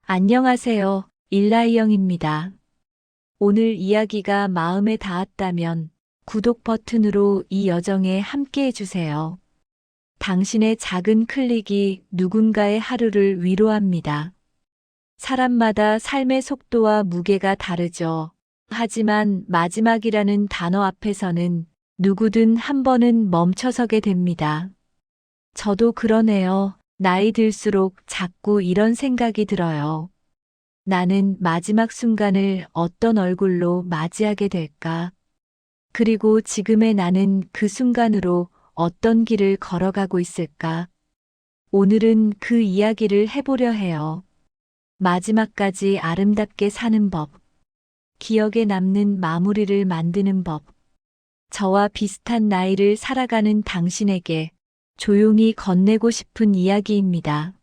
안녕하세요. 일라이영입니다. 오늘 이야기가 마음에 닿았다면 구독 버튼으로 이 여정에 함께 해주세요. 당신의 작은 클릭이 누군가의 하루를 위로합니다. 사람마다 삶의 속도와 무게가 다르죠. 하지만 마지막이라는 단어 앞에서는 누구든 한 번은 멈춰서게 됩니다. 저도 그러네요. 나이 들수록 자꾸 이런 생각이 들어요. 나는 마지막 순간을 어떤 얼굴로 맞이하게 될까? 그리고 지금의 나는 그 순간으로 어떤 길을 걸어가고 있을까? 오늘은 그 이야기를 해보려 해요. 마지막까지 아름답게 사는 법, 기억에 남는 마무리를 만드는 법, 저와 비슷한 나이를 살아가는 당신에게 조용히 건네고 싶은 이야기입니다.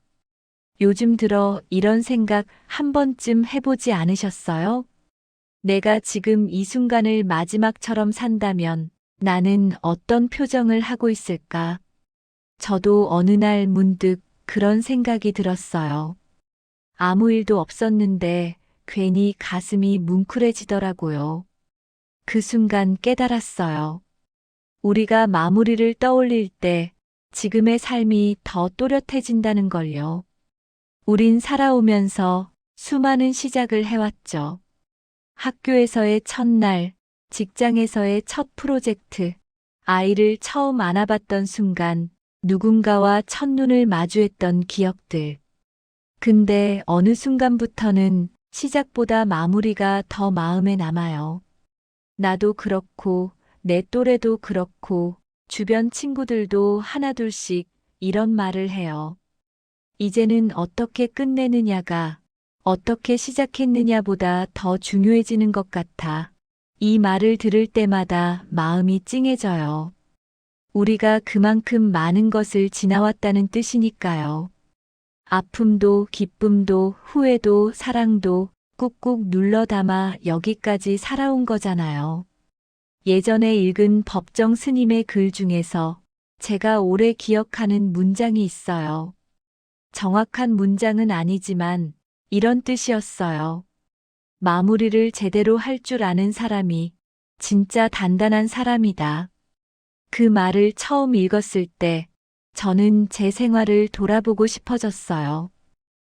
요즘 들어 이런 생각 한 번쯤 해보지 않으셨어요? 내가 지금 이 순간을 마지막처럼 산다면 나는 어떤 표정을 하고 있을까? 저도 어느 날 문득 그런 생각이 들었어요. 아무 일도 없었는데 괜히 가슴이 뭉클해지더라고요. 그 순간 깨달았어요. 우리가 마무리를 떠올릴 때 지금의 삶이 더 또렷해진다는 걸요. 우린 살아오면서 수많은 시작을 해왔죠. 학교에서의 첫날, 직장에서의 첫 프로젝트, 아이를 처음 안아봤던 순간, 누군가와 첫눈을 마주했던 기억들. 근데 어느 순간부터는 시작보다 마무리가 더 마음에 남아요. 나도 그렇고, 내 또래도 그렇고, 주변 친구들도 하나둘씩 이런 말을 해요. 이제는 어떻게 끝내느냐가 어떻게 시작했느냐보다 더 중요해지는 것 같아. 이 말을 들을 때마다 마음이 찡해져요. 우리가 그만큼 많은 것을 지나왔다는 뜻이니까요. 아픔도 기쁨도 후회도 사랑도 꾹꾹 눌러 담아 여기까지 살아온 거잖아요. 예전에 읽은 법정 스님의 글 중에서 제가 오래 기억하는 문장이 있어요. 정확한 문장은 아니지만 이런 뜻이었어요. 마무리를 제대로 할 줄 아는 사람이 진짜 단단한 사람이다. 그 말을 처음 읽었을 때 저는 제 생활을 돌아보고 싶어졌어요.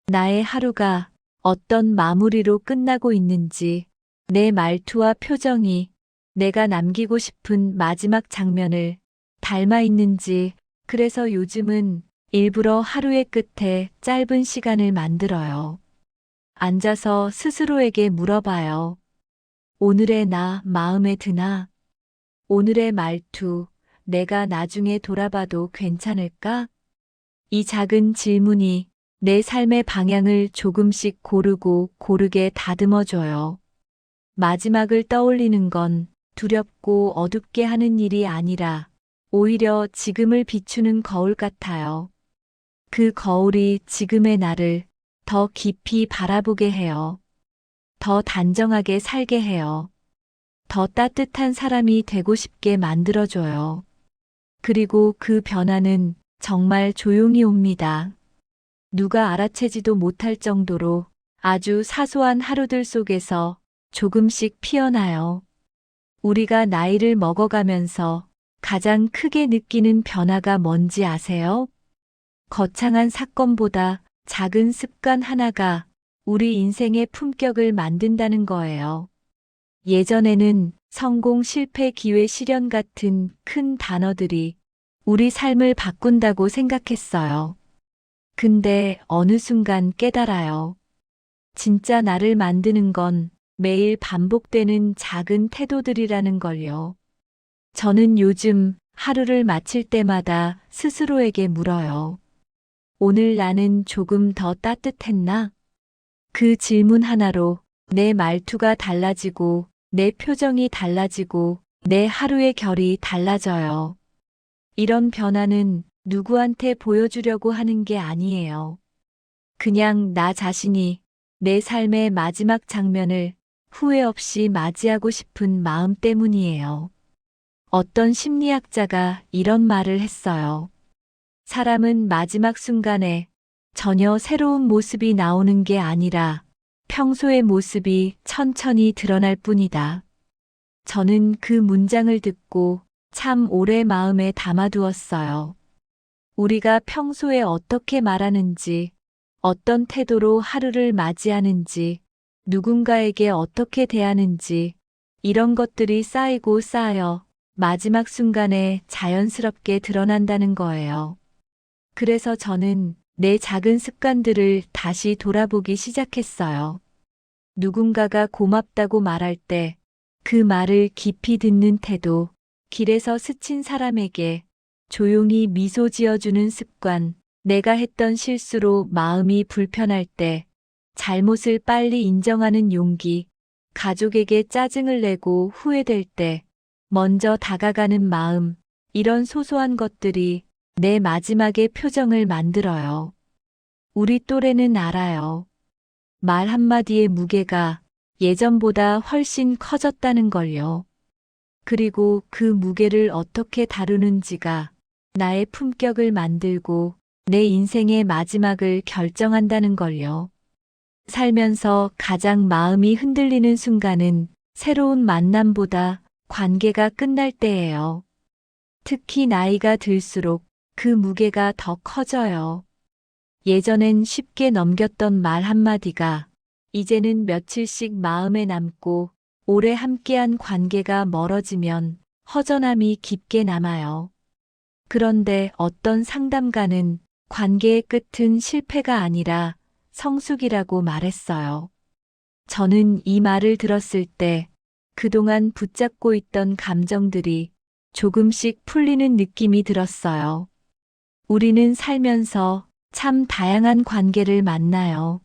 나의 하루가 어떤 마무리로 끝나고 있는지, 내 말투와 표정이 내가 남기고 싶은 마지막 장면을 닮아 있는지, 그래서 요즘은 일부러 하루의 끝에 짧은 시간을 만들어요. 앉아서 스스로에게 물어봐요. 오늘의 나 마음에 드나? 오늘의 말투, 내가 나중에 돌아봐도 괜찮을까? 이 작은 질문이 내 삶의 방향을 조금씩 고르게 다듬어줘요. 마지막을 떠올리는 건 두렵고 어둡게 하는 일이 아니라 오히려 지금을 비추는 거울 같아요. 그 거울이 지금의 나를 더 깊이 바라보게 해요. 더 단정하게 살게 해요. 더 따뜻한 사람이 되고 싶게 만들어줘요. 그리고 그 변화는 정말 조용히 옵니다. 누가 알아채지도 못할 정도로 아주 사소한 하루들 속에서 조금씩 피어나요. 우리가 나이를 먹어가면서 가장 크게 느끼는 변화가 뭔지 아세요? 거창한 사건보다 작은 습관 하나가 우리 인생의 품격을 만든다는 거예요. 예전에는 성공, 실패, 기회, 실현 같은 큰 단어들이 우리 삶을 바꾼다고 생각했어요. 근데 어느 순간 깨달아요. 진짜 나를 만드는 건 매일 반복되는 작은 태도들이라는 걸요. 저는 요즘 하루를 마칠 때마다 스스로에게 물어요. 오늘 나는 조금 더 따뜻했나? 그 질문 하나로 내 말투가 달라지고 내 표정이 달라지고 내 하루의 결이 달라져요. 이런 변화는 누구한테 보여주려고 하는 게 아니에요. 그냥 나 자신이 내 삶의 마지막 장면을 후회 없이 맞이하고 싶은 마음 때문이에요. 어떤 심리학자가 이런 말을 했어요. 사람은 마지막 순간에 전혀 새로운 모습이 나오는 게 아니라 평소의 모습이 천천히 드러날 뿐이다. 저는 그 문장을 듣고 참 오래 마음에 담아두었어요. 우리가 평소에 어떻게 말하는지, 어떤 태도로 하루를 맞이하는지, 누군가에게 어떻게 대하는지, 이런 것들이 쌓이고 쌓여 마지막 순간에 자연스럽게 드러난다는 거예요. 그래서 저는 내 작은 습관들을 다시 돌아보기 시작했어요. 누군가가 고맙다고 말할 때 그 말을 깊이 듣는 태도, 길에서 스친 사람에게 조용히 미소 지어주는 습관, 내가 했던 실수로 마음이 불편할 때 잘못을 빨리 인정하는 용기, 가족에게 짜증을 내고 후회될 때 먼저 다가가는 마음, 이런 소소한 것들이 내 마지막의 표정을 만들어요. 우리 또래는 알아요. 말 한마디의 무게가 예전보다 훨씬 커졌다는 걸요. 그리고 그 무게를 어떻게 다루는지가 나의 품격을 만들고 내 인생의 마지막을 결정한다는 걸요. 살면서 가장 마음이 흔들리는 순간은 새로운 만남보다 관계가 끝날 때예요. 특히 나이가 들수록 그 무게가 더 커져요. 예전엔 쉽게 넘겼던 말 한마디가 이제는 며칠씩 마음에 남고 오래 함께한 관계가 멀어지면 허전함이 깊게 남아요. 그런데 어떤 상담가는 관계의 끝은 실패가 아니라 성숙이라고 말했어요. 저는 이 말을 들었을 때 그동안 붙잡고 있던 감정들이 조금씩 풀리는 느낌이 들었어요. 우리는 살면서 참 다양한 관계를 만나요.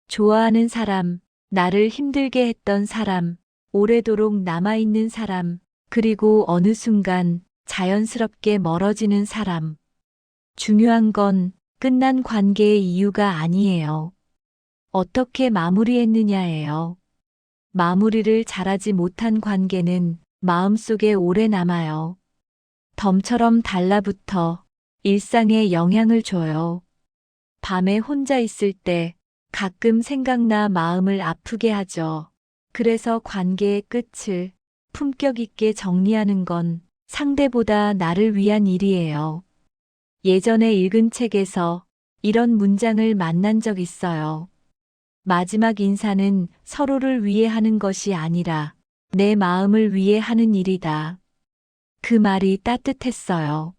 좋아하는 사람, 나를 힘들게 했던 사람, 오래도록 남아있는 사람, 그리고 어느 순간 자연스럽게 멀어지는 사람. 중요한 건 끝난 관계의 이유가 아니에요. 어떻게 마무리했느냐예요. 마무리를 잘하지 못한 관계는 마음속에 오래 남아요. 덤처럼 달라붙어 일상에 영향을 줘요. 밤에 혼자 있을 때 가끔 생각나 마음을 아프게 하죠. 그래서 관계의 끝을 품격 있게 정리하는 건 상대보다 나를 위한 일이에요. 예전에 읽은 책에서 이런 문장을 만난 적 있어요. 마지막 인사는 서로를 위해 하는 것이 아니라 내 마음을 위해 하는 일이다. 그 말이 따뜻했어요.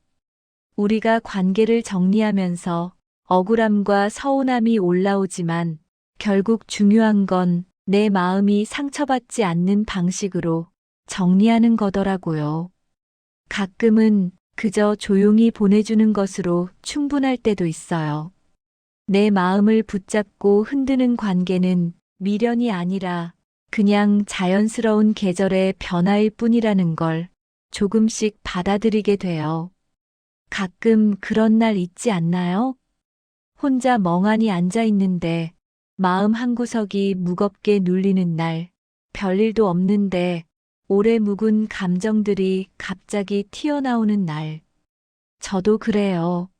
우리가 관계를 정리하면서 억울함과 서운함이 올라오지만 결국 중요한 건 내 마음이 상처받지 않는 방식으로 정리하는 거더라고요. 가끔은 그저 조용히 보내주는 것으로 충분할 때도 있어요. 내 마음을 붙잡고 흔드는 관계는 미련이 아니라 그냥 자연스러운 계절의 변화일 뿐이라는 걸 조금씩 받아들이게 돼요. 가끔 그런 날 있지 않나요? 혼자 멍하니 앉아 있는데 마음 한구석이 무겁게 눌리는 날, 별일도 없는데 오래 묵은 감정들이 갑자기 튀어나오는 날. 저도 그래요.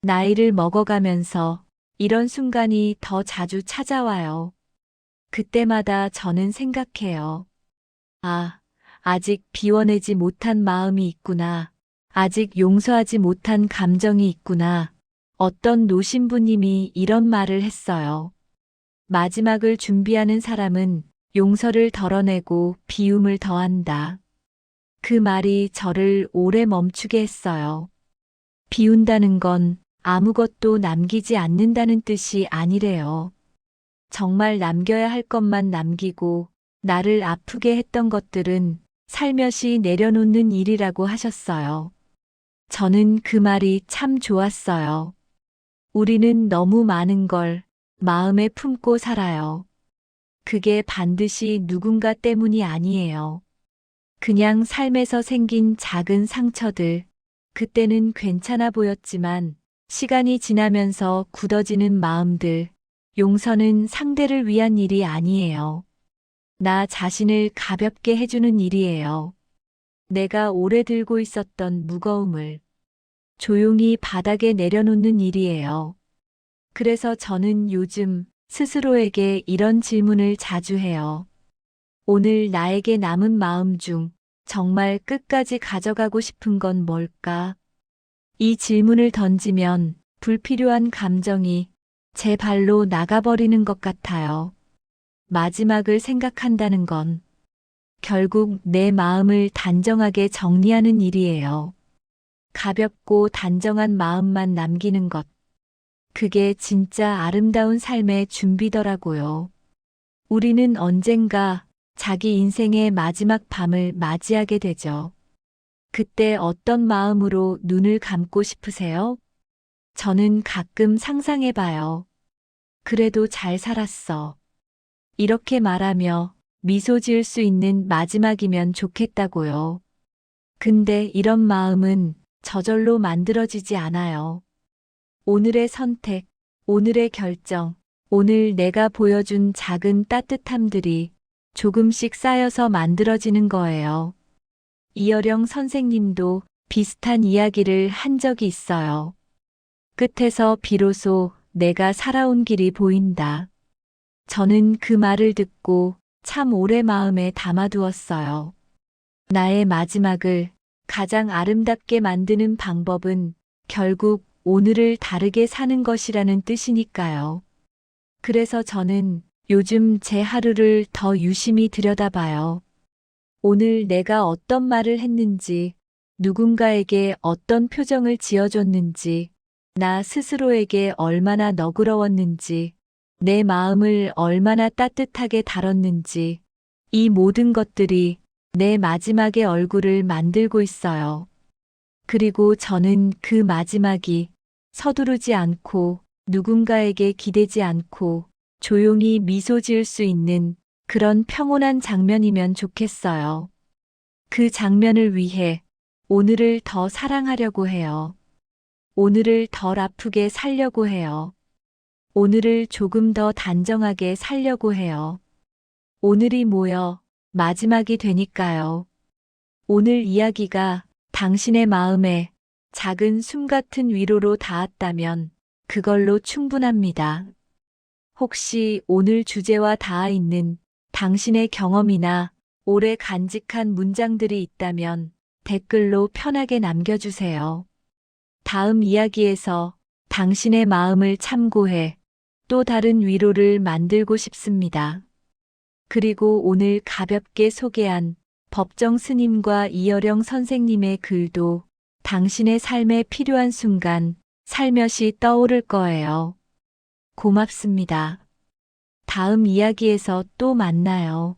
나이를 먹어가면서 이런 순간이 더 자주 찾아와요. 그때마다 저는 생각해요. 아, 아직 비워내지 못한 마음이 있구나. 아직 용서하지 못한 감정이 있구나. 어떤 노신부님이 이런 말을 했어요. 마지막을 준비하는 사람은 용서를 덜어내고 비움을 더한다. 그 말이 저를 오래 멈추게 했어요. 비운다는 건 아무것도 남기지 않는다는 뜻이 아니래요. 정말 남겨야 할 것만 남기고 나를 아프게 했던 것들은 살며시 내려놓는 일이라고 하셨어요. 저는 그 말이 참 좋았어요. 우리는 너무 많은 걸 마음에 품고 살아요. 그게 반드시 누군가 때문이 아니에요. 그냥 삶에서 생긴 작은 상처들, 그때는 괜찮아 보였지만 시간이 지나면서 굳어지는 마음들, 용서는 상대를 위한 일이 아니에요. 나 자신을 가볍게 해주는 일이에요. 내가 오래 들고 있었던 무거움을 조용히 바닥에 내려놓는 일이에요. 그래서 저는 요즘 스스로에게 이런 질문을 자주 해요. 오늘 나에게 남은 마음 중 정말 끝까지 가져가고 싶은 건 뭘까? 이 질문을 던지면 불필요한 감정이 제 발로 나가버리는 것 같아요. 마지막을 생각한다는 건 결국 내 마음을 단정하게 정리하는 일이에요. 가볍고 단정한 마음만 남기는 것. 그게 진짜 아름다운 삶의 준비더라고요. 우리는 언젠가 자기 인생의 마지막 밤을 맞이하게 되죠. 그때 어떤 마음으로 눈을 감고 싶으세요? 저는 가끔 상상해 봐요. 그래도 잘 살았어. 이렇게 말하며 미소 지을 수 있는 마지막이면 좋겠다고요. 근데 이런 마음은 저절로 만들어지지 않아요. 오늘의 선택, 오늘의 결정, 오늘 내가 보여준 작은 따뜻함들이 조금씩 쌓여서 만들어지는 거예요. 이어령 선생님도 비슷한 이야기를 한 적이 있어요. 끝에서 비로소 내가 살아온 길이 보인다. 저는 그 말을 듣고 참 오래 마음에 담아두었어요. 나의 마지막을 가장 아름답게 만드는 방법은 결국 오늘을 다르게 사는 것이라는 뜻이니까요. 그래서 저는 요즘 제 하루를 더 유심히 들여다봐요. 오늘 내가 어떤 말을 했는지, 누군가에게 어떤 표정을 지어줬는지, 나 스스로에게 얼마나 너그러웠는지, 내 마음을 얼마나 따뜻하게 다뤘는지, 이 모든 것들이 내 마지막의 얼굴을 만들고 있어요. 그리고 저는 그 마지막이 서두르지 않고 누군가에게 기대지 않고 조용히 미소 지을 수 있는 그런 평온한 장면이면 좋겠어요. 그 장면을 위해 오늘을 더 사랑하려고 해요. 오늘을 덜 아프게 살려고 해요. 오늘을 조금 더 단정하게 살려고 해요. 오늘이 모여 마지막이 되니까요. 오늘 이야기가 당신의 마음에 작은 숨 같은 위로로 닿았다면 그걸로 충분합니다. 혹시 오늘 주제와 닿아 있는 당신의 경험이나 오래 간직한 문장들이 있다면 댓글로 편하게 남겨주세요. 다음 이야기에서 당신의 마음을 참고해 또 다른 위로를 만들고 싶습니다. 그리고 오늘 가볍게 소개한 법정 스님과 이어령 선생님의 글도 당신의 삶에 필요한 순간 살며시 떠오를 거예요. 고맙습니다. 다음 이야기에서 또 만나요.